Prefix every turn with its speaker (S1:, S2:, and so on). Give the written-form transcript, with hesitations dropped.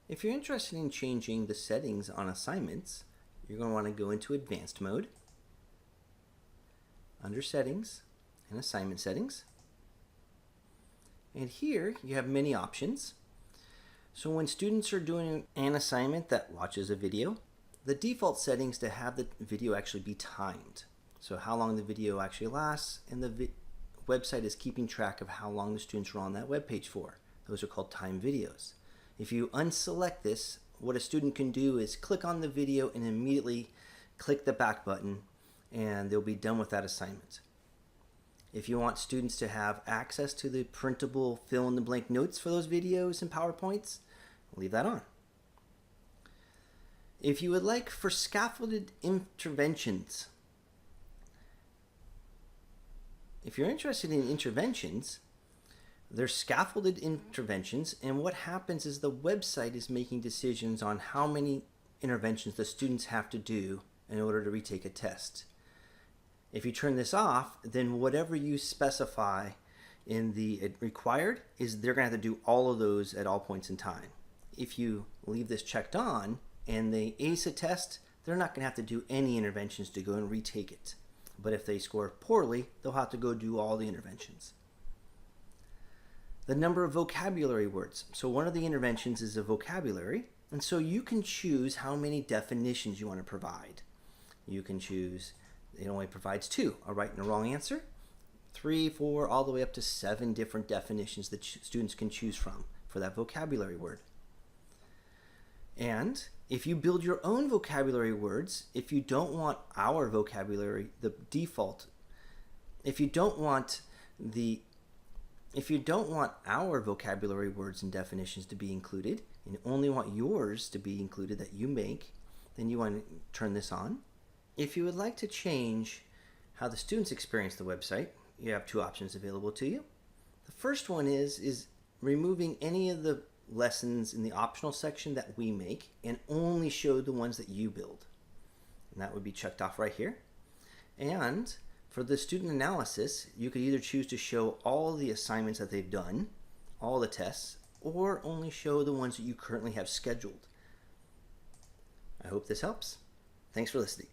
S1: If you're interested in changing the settings on assignments, you're going to want to go into Advanced Mode, under Settings and Assignment Settings. And here you have many options. So when students are doing an assignment that watches a video, the default settings to have the video actually be timed. So how long the video actually lasts, and the website is keeping track of how long the students are on that web page for. Those are called timed videos. If you unselect this, what a student can do is click on the video and immediately click the back button, and they'll be done with that assignment. If you want students to have access to the printable fill-in-the-blank notes for those videos and PowerPoints, leave that on. If you would like for scaffolded interventions, if you're interested in interventions, there's scaffolded interventions, and what happens is the website is making decisions on how many interventions the students have to do in order to retake a test. If you turn this off, then whatever you specify in the required is they're going to have to do all of those at all points in time. If you leave this checked on and they ace a test, they're not going to have to do any interventions to go and retake it. But if they score poorly, they'll have to go do all the interventions. The number of vocabulary words. So one of the interventions is a vocabulary, and so you can choose how many definitions you want to provide. You can choose, it only provides 2, a right and a wrong answer, 3, 4, all the way up to 7 different definitions that students can choose from for that vocabulary word. And if you build your own vocabulary words, if you don't want our vocabulary, the default, if you don't want our vocabulary words and definitions to be included, and only want yours to be included that you make, then you want to turn this on. If you would like to change how the students experience the website, you have 2 options available to you. The first one is removing any of the lessons in the optional section that we make and only show the ones that you build. And that would be checked off right here. And for the student analysis, you could either choose to show all the assignments that they've done, all the tests, or only show the ones that you currently have scheduled. I hope this helps. Thanks for listening.